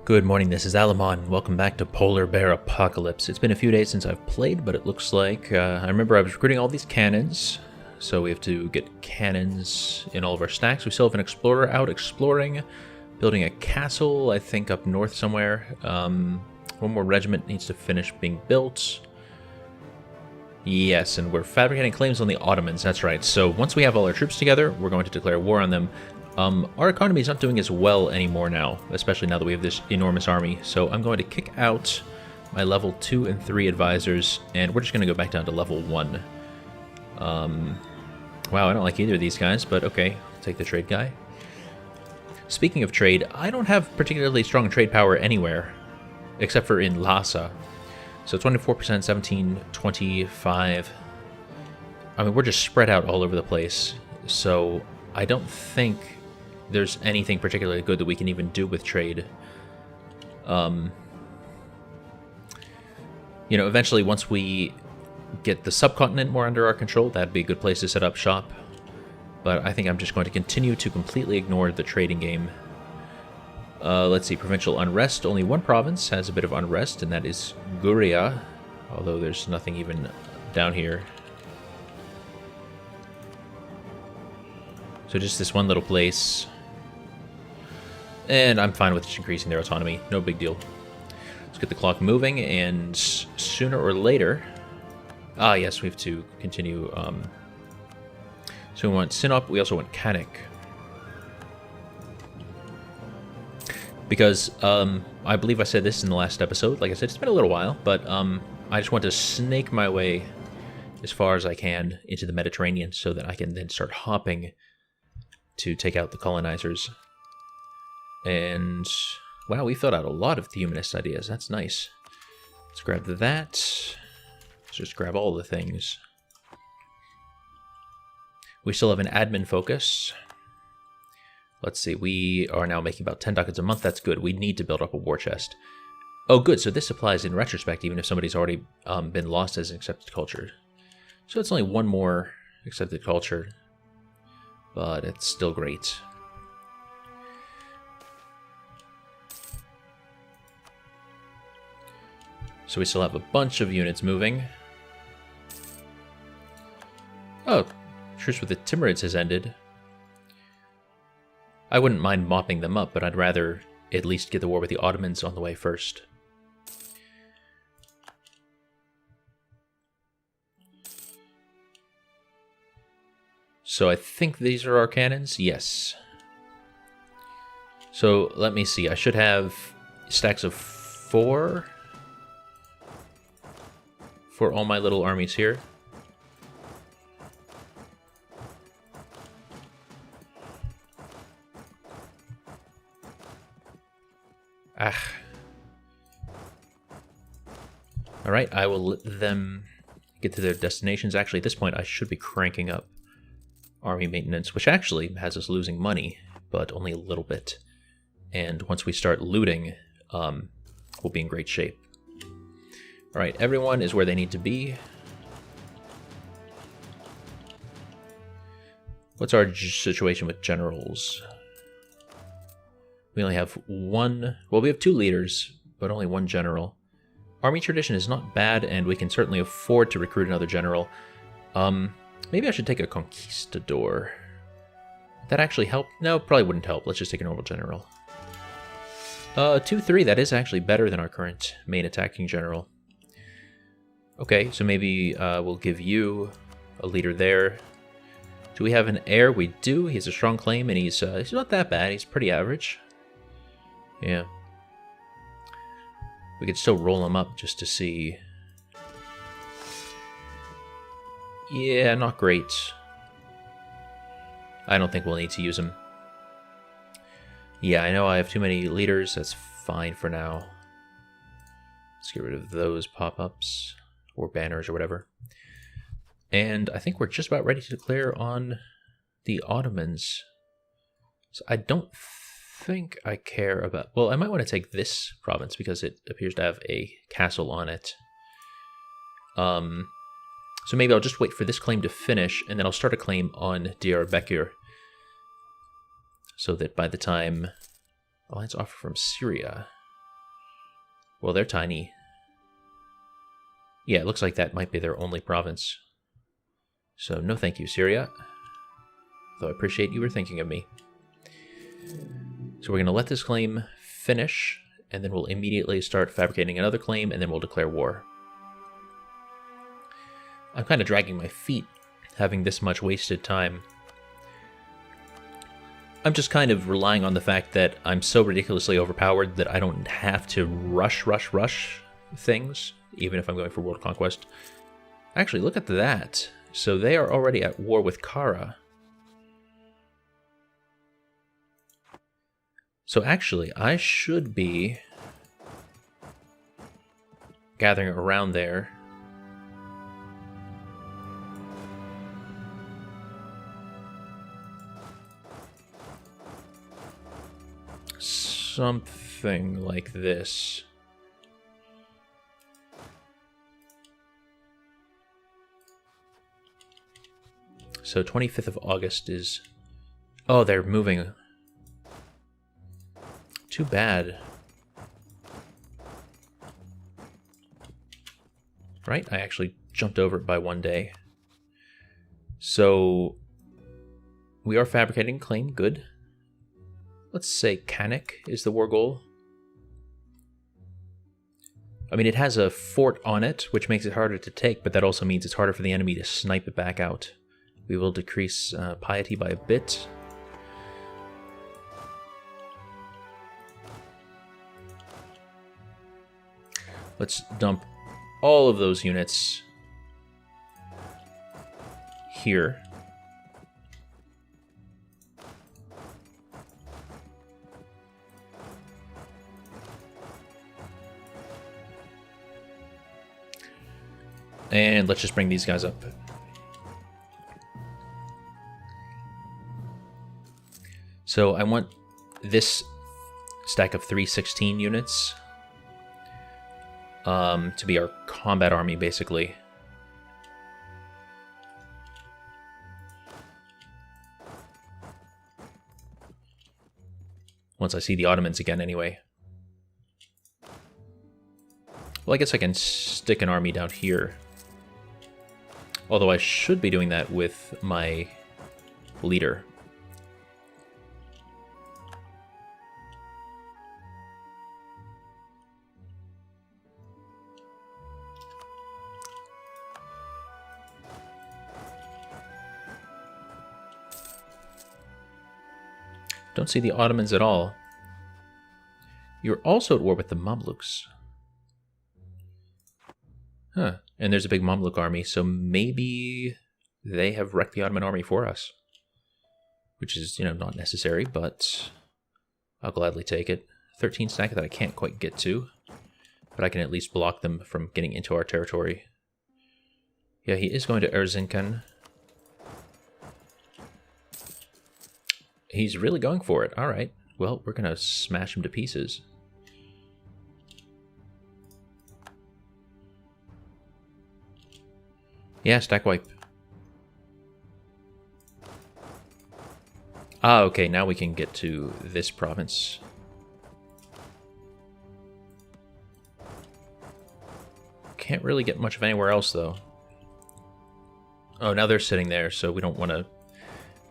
Good morning, this is Alamon. Welcome back to Polar Bear Apocalypse. It's been a few days since I've played, but it looks like... I remember I was recruiting all these cannons, so we have to get cannons in all of our stacks. We still have an explorer out exploring, building a castle, I think up north somewhere. One more regiment needs to finish being built. Yes, and we're fabricating claims on the Ottomans, that's right. So once we have all our troops together, we're going to declare war on them. Our economy is not doing as well anymore now, especially now that we have this enormous army. So I'm going to kick out my level 2 and 3 advisors, and we're just going to go back down to level 1. Wow, I don't like either of these guys, but okay, I'll take the trade guy. Speaking of trade, I don't have particularly strong trade power anywhere, except for in Lhasa. So 24%, 17, 25. I mean, we're just spread out all over the place, so I don't think there's anything particularly good that we can even do with trade. You know, eventually once we get the subcontinent more under our control, that'd be a good place to set up shop. But I think I'm just going to continue to completely ignore the trading game. Let's see, provincial unrest. Only one province has a bit of unrest, and that is Guria, although there's nothing even down here. So just this one little place. And I'm fine with just increasing their autonomy. No big deal. Let's get the clock moving, and sooner or later... Ah, yes, we have to continue. So we want Sinop, we also want Kanik. Because, I believe I said this in the last episode. Like I said, it's been a little while, but I just want to snake my way as far as I can into the Mediterranean so that I can then start hopping to take out the colonizers. And, wow, we filled out a lot of the humanist ideas. That's nice. Let's grab that. Let's just grab all the things. We still have an admin focus. Let's see, we are now making about 10 ducats a month. That's good. We need to build up a war chest. Oh, good. So this applies in retrospect, even if somebody's already been lost as an accepted culture. So it's only one more accepted culture, but it's still great. So we still have a bunch of units moving. Oh, truce with the Timurids has ended. I wouldn't mind mopping them up, but I'd rather at least get the war with the Ottomans on the way first. So I think these are our cannons? Yes. So let me see. I should have stacks of 4 for all my little armies here. Ah. Alright, I will let them get to their destinations. Actually, at this point, I should be cranking up army maintenance, which actually has us losing money, but only a little bit. And once we start looting, we'll be in great shape. Alright, everyone is where they need to be. What's our situation with generals? We only have one... Well, we have 2 leaders, but only 1 general. Army tradition is not bad, and we can certainly afford to recruit another general. Maybe I should take a conquistador. Would that actually help? No, probably wouldn't help. Let's just take a normal general. 2-3, that is actually better than our current main attacking general. Okay, so maybe we'll give you a leader there. Do we have an heir? We do. He has a strong claim, and he's not that bad. He's pretty average. Yeah. We could still roll him up just to see. Yeah, not great. I don't think we'll need to use him. Yeah, I know I have too many leaders. That's fine for now. Let's get rid of those pop-ups. Or banners or whatever. And I think we're just about ready to declare on the Ottomans. So I don't think I care about... Well, I might want to take this province because it appears to have a castle on it. So maybe I'll just wait for this claim to finish, and then I'll start a claim on Diyarbakir. So that by the time... Alliance offer from Syria. Well, they're tiny. Yeah, it looks like that might be their only province. So no thank you, Syria. Though I appreciate you were thinking of me. So we're going to let this claim finish, and then we'll immediately start fabricating another claim, and then we'll declare war. I'm kind of dragging my feet, having this much wasted time. I'm just kind of relying on the fact that I'm so ridiculously overpowered that I don't have to rush things, even if I'm going for world conquest. Actually, look at that. So they are already at war with Kara. So actually, I should be gathering around there. Something like this. So 25th of August is... Oh, they're moving. Too bad. Right? I actually jumped over it by 1 day. So we are fabricating claim. Good. Let's say Kanik is the war goal. I mean, it has a fort on it, which makes it harder to take, but that also means it's harder for the enemy to snipe it back out. We will decrease piety by a bit. Let's dump all of those units here. And let's just bring these guys up. So I want this stack of 316 units to be our combat army, basically. Once I see the Ottomans again, anyway. Well, I guess I can stick an army down here. Although I should be doing that with my leader. Don't see the Ottomans at all. You're also at war with the Mamluks. Huh. And there's a big Mamluk army, so maybe they have wrecked the Ottoman army for us. Which is, you know, not necessary, but I'll gladly take it. 13 stack that I can't quite get to, but I can at least block them from getting into our territory. Yeah, he is going to Erzincan. He's really going for it. All right. Well, we're going to smash him to pieces. Yeah, stack wipe. Ah, okay, now we can get to this province. Can't really get much of anywhere else, though. Oh, now they're sitting there, so we don't want to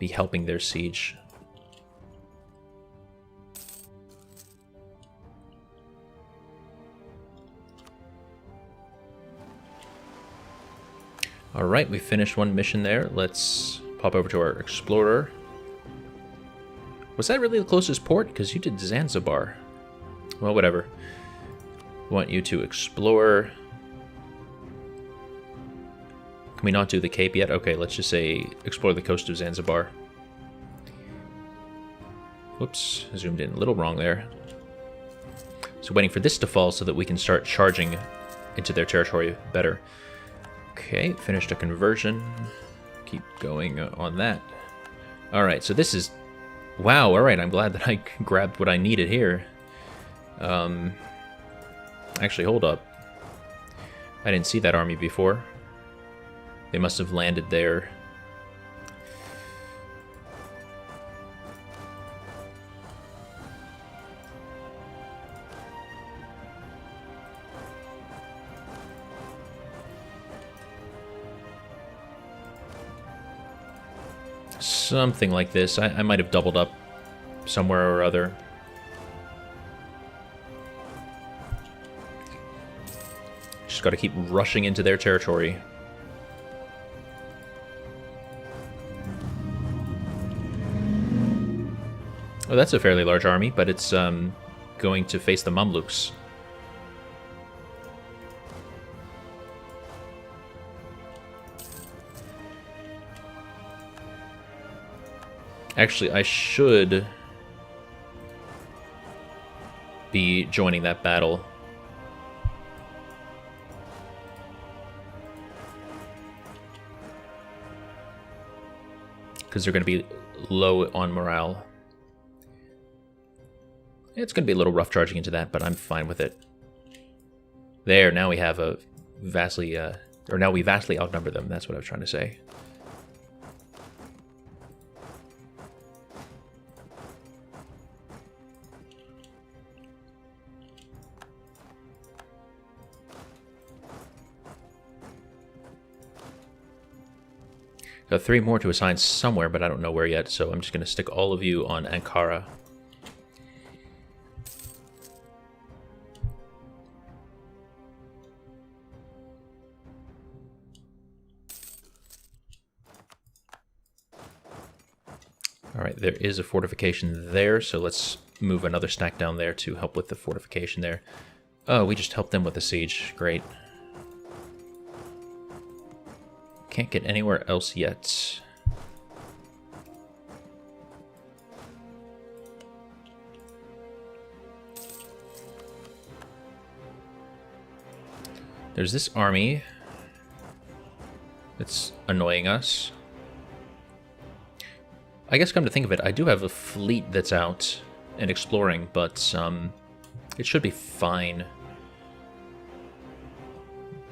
be helping their siege. Alright, we finished one mission there. Let's pop over to our explorer. Was that really the closest port? Because you did Zanzibar. Well, whatever. Want you to explore. Can we not do the Cape yet? Okay, let's just say explore the coast of Zanzibar. Whoops, I zoomed in a little wrong there. So waiting for this to fall so that we can start charging into their territory better. Okay, finished a conversion. Keep going on that. Alright, so this is... Wow, alright, I'm glad that I grabbed what I needed here. Actually, hold up. I didn't see that army before. They must have landed there. something like this. I might have doubled up somewhere or other. Just got to keep rushing into their territory. Oh, that's a fairly large army, but it's going to face the Mamluks. Actually, I should be joining that battle. Because they're going to be low on morale. It's going to be a little rough charging into that, but I'm fine with it. There, now we have a vastly, or now we vastly outnumber them. That's what I was trying to say. Got 3 more to assign somewhere, but I don't know where yet, so I'm just going to stick all of you on Ankara. Alright, there is a fortification there, so let's move another stack down there to help with the fortification there. Oh, we just helped them with the siege. Great. Can't get anywhere else yet. There's this army that's annoying us. I guess come to think of it, I do have a fleet that's out and exploring, but it should be fine.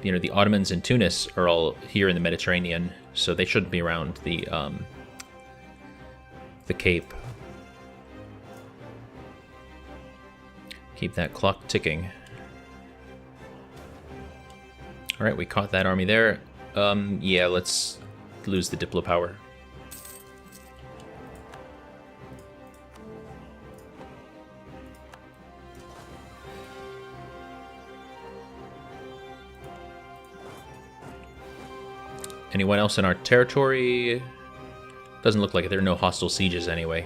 You know, the Ottomans in Tunis are all here in the Mediterranean, so they shouldn't be around the Cape. Keep that clock ticking. All right, we caught that army there. Yeah, let's lose the Diplo power. Anyone else in our territory? Doesn't look like it. There are no hostile sieges anyway.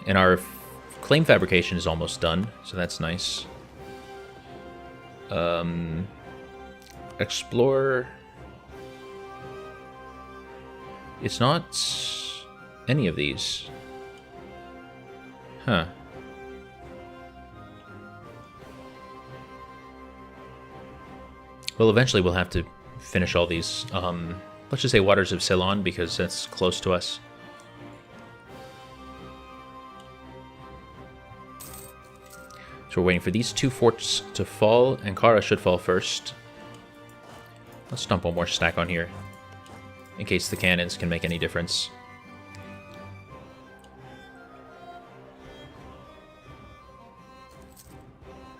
And our claim fabrication is almost done, so that's nice. Explore. It's not any of these. Huh. Well, eventually we'll have to finish all these. Let's just say Waters of Ceylon, because that's close to us. So we're waiting for these 2 forts to fall. Ankara should fall first. Let's dump one more stack on here, in case the cannons can make any difference.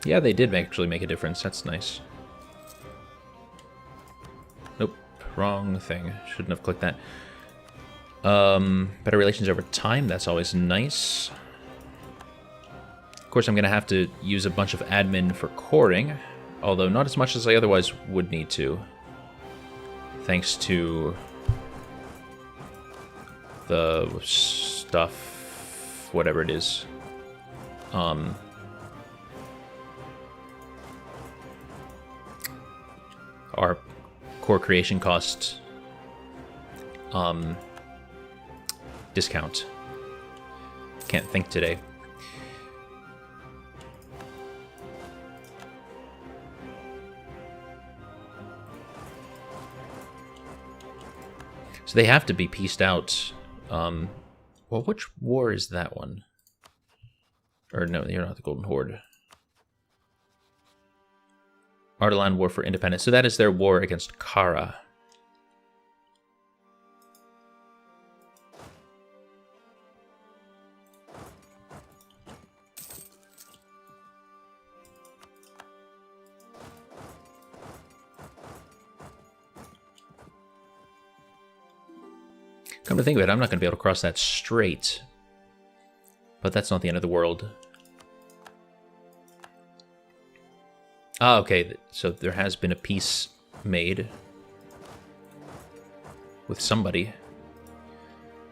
Yeah, they did actually make a difference. That's nice. Nope, wrong thing. Shouldn't have clicked that. Better relations over time. That's always nice. Of course, I'm going to have to use a bunch of admin for coring, although not as much as I otherwise would need to, thanks to the stuff, whatever it is. Our core creation cost discount. Can't think today. So they have to be pieced out. Well, which war is that one? Or no, you're not the Golden Horde. Ardalan War for Independence. So that is their war against Kara. Come to think of it, I'm not going to be able to cross that straight. But that's not the end of the world. Ah, okay, so there has been a peace made with somebody.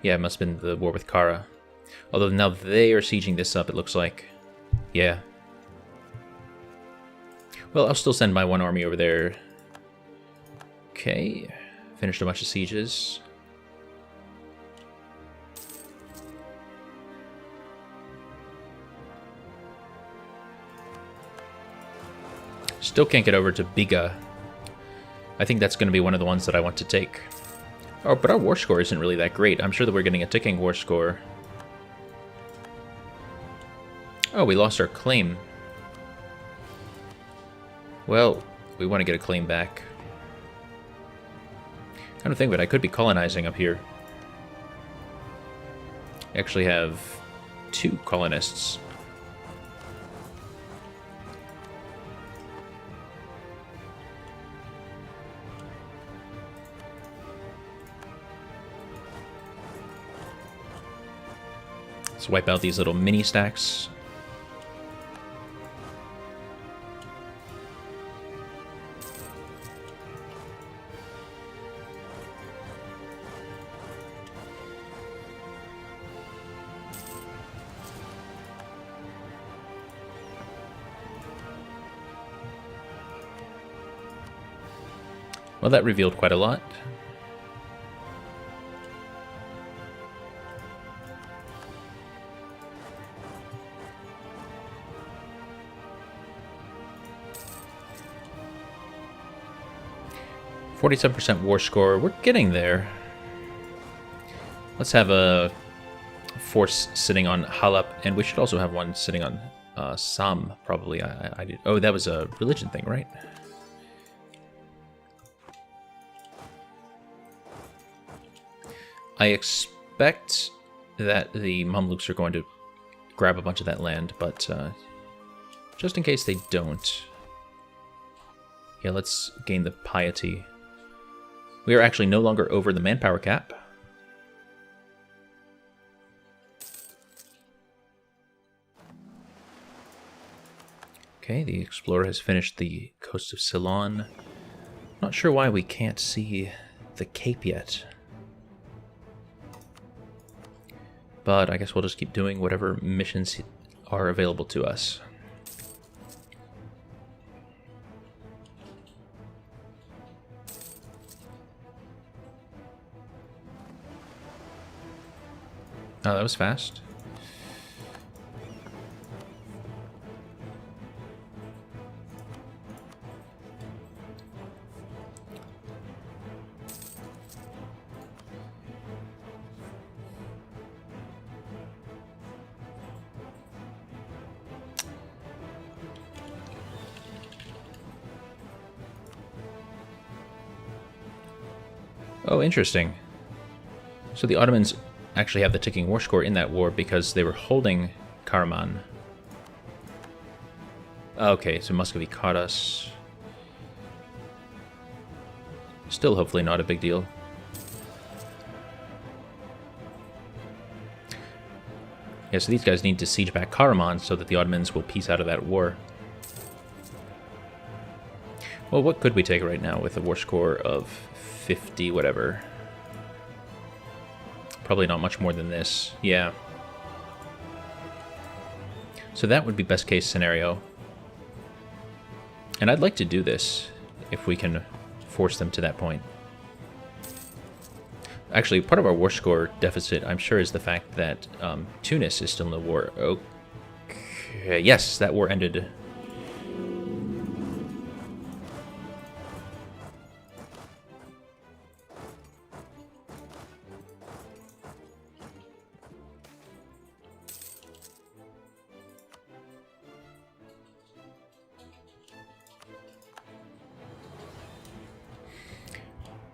Yeah, it must have been the war with Kara. Although now they are sieging this up, it looks like. Yeah. Well, I'll still send my one army over there. Okay. Finished a bunch of sieges. Still can't get over to Biga. I think that's going to be one of the ones that I want to take. Oh, but our war score isn't really that great. I'm sure that we're getting a ticking war score. Oh, we lost our claim. Well, we want to get a claim back. I don't think of it, I could be colonizing up here. I actually have 2 colonists. Let's wipe out these little mini stacks. Well, that revealed quite a lot. %47 war score. We're getting there. Let's have a force sitting on Halep, and we should also have one sitting on Sam, probably. I did. Oh, that was a religion thing, right? I expect that the Mamluks are going to grab a bunch of that land, but just in case they don't. Yeah, let's gain the piety. We are actually no longer over the manpower cap. Okay, the explorer has finished the coast of Ceylon. Not sure why we can't see the Cape yet. But I guess we'll just keep doing whatever missions are available to us. Oh, that was fast. Oh, interesting. So the Ottomans actually have the ticking war score in that war because they were holding Karaman. Okay, so Muscovy caught us. Still hopefully not a big deal. Yeah, so these guys need to siege back Karaman so that the Ottomans will peace out of that war. Well, what could we take right now with a war score of 50, whatever? Probably not much more than this. Yeah. So that would be best case scenario. And I'd like to do this if we can force them to that point. Actually, part of our war score deficit, I'm sure, is the fact that Tunis is still in the war. Okay, yes, that war ended.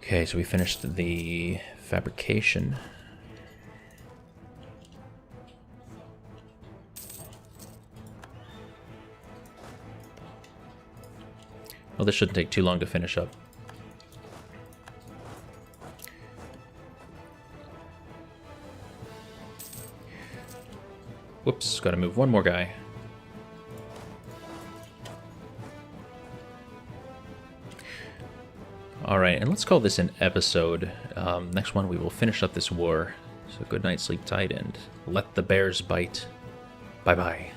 Okay, so we finished the fabrication. Well, this shouldn't take too long to finish up. Whoops, gotta move one more guy. Alright, and let's call this an episode. Next one we will finish up this war. So good night, sleep tight, and let the bears bite. Bye-bye.